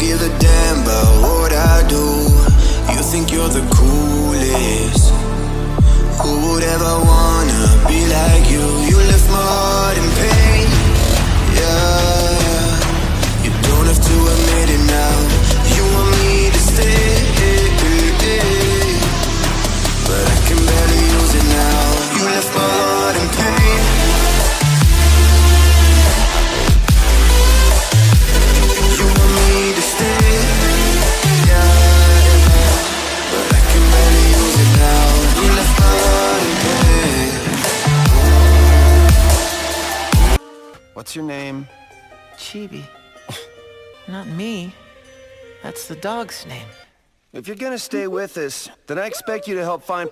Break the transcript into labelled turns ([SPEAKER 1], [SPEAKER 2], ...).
[SPEAKER 1] give a damn about what I do. You think you're the coolest. Who would ever wanna be like you? You left my heart in pain. Yeah, you don't have to admit it now. You want me to stay, but I can barely use it now. You left my heart in pain. You want me to stay, yeah, but I can barely use it now. You left my heart in pain.
[SPEAKER 2] What's your name?
[SPEAKER 3] Chibi. Not me. That's the dog's name.
[SPEAKER 2] If you're gonna stay with us, then I expect you to help find